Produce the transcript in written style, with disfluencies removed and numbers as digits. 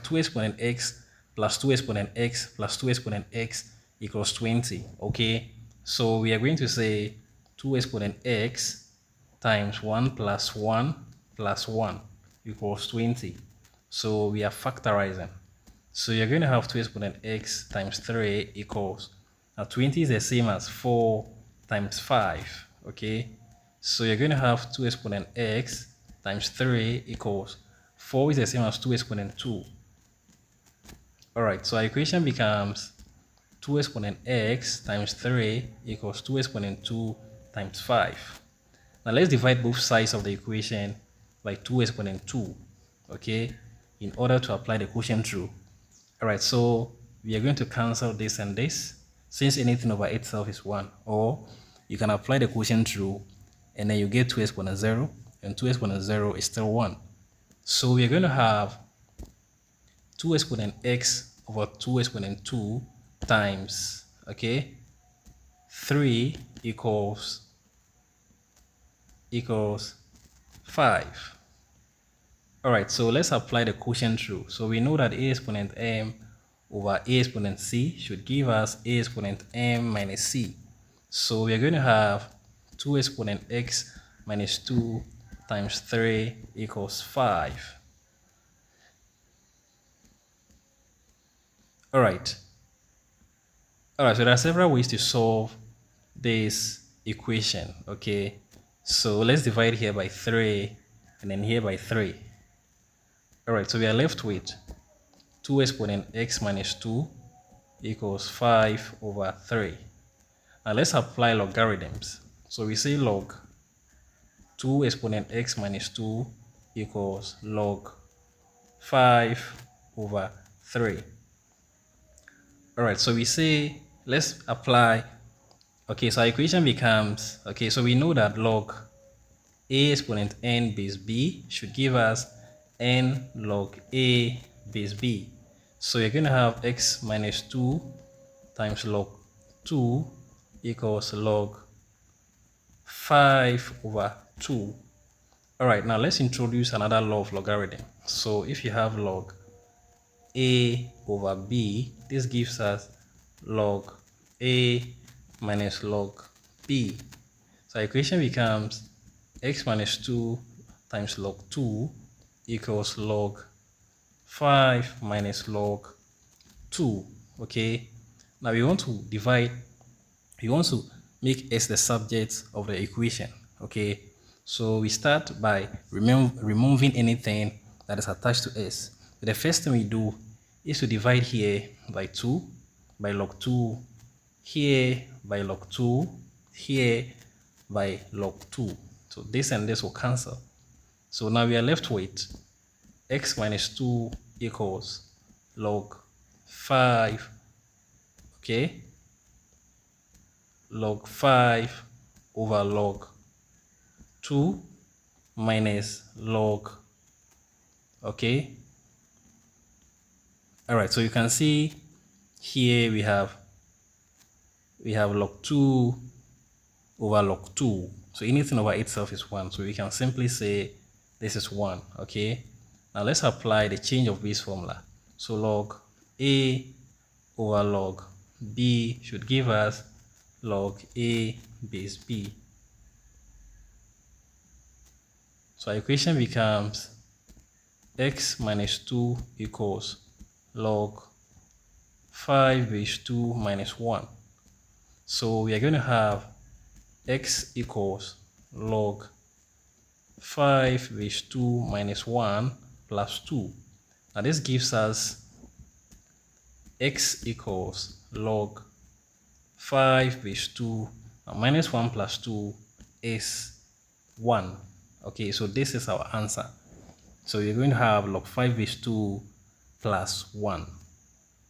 2 exponent x plus 2 exponent x plus 2 exponent x equals 20. Okay, so we are going to say 2 exponent x times 1 plus 1 plus 1 equals 20. So we are factorizing. So you're going to have 2 exponent x times 3 equals, now 20 is the same as 4 times 5, okay? So you're going to have 2 exponent x times 3 equals, 4 is the same as 2 exponent 2. Alright, so our equation becomes 2 exponent x times 3 equals 2 exponent 2 times 5. Now let's divide both sides of the equation by 2 exponent 2, okay, in order to apply the quotient rule. Alright, so we are going to cancel this and this, since anything over itself is 1. Or you can apply the quotient rule and then you get 2 exponent 0, and 2 exponent 0 is still 1. So we are going to have 2 exponent x over 2 exponent 2 times, okay, 3 equals 5. Alright, so let's apply the quotient rule. So we know that a exponent m over a exponent c should give us a exponent m minus c. So we are going to have 2 exponent x minus 2 times 3 equals 5. Alright, so there are several ways to solve this equation, okay? So let's divide here by 3 and then here by 3. Alright, so we are left with 2 exponent x minus 2 equals 5 over 3. Now let's apply logarithms. So we say log 2 exponent x minus 2 equals log 5 over 3. Alright, so we say, let's apply, okay, so our equation becomes, okay, so we know that log a exponent n base b should give us n log a base b. So you're going to have x minus 2 times log 2 equals log 5 over 2. Alright, now let's introduce another law of logarithm. So if you have log a over b, this gives us log a minus log b. So our equation becomes x minus 2 times log 2 equals log 5 minus log 2. Okay, now we want to divide, we want to make s the subject of the equation. Okay, so we start by removing anything that is attached to s. The first thing we do is to divide here by 2, by log 2, here by log 2, here by log 2. So this and this will cancel. So now we are left with x minus 2 equals log 5, okay, log 5 over log 2 minus log, okay. Alright, so you can see here we have log 2 over log 2. So anything over itself is 1. So we can simply say this is 1, okay. Now let's apply the change of base formula. So log a over log b should give us log a base b. So our equation becomes x minus 2 equals log 5 base 2 minus 1. So we are going to have x equals log 5 base 2 minus 1 plus 2. Now this gives us x equals log 5 base 2 minus 1 plus 2 is 1. Okay, so this is our answer. So you're going to have log 5 base 2 plus 1.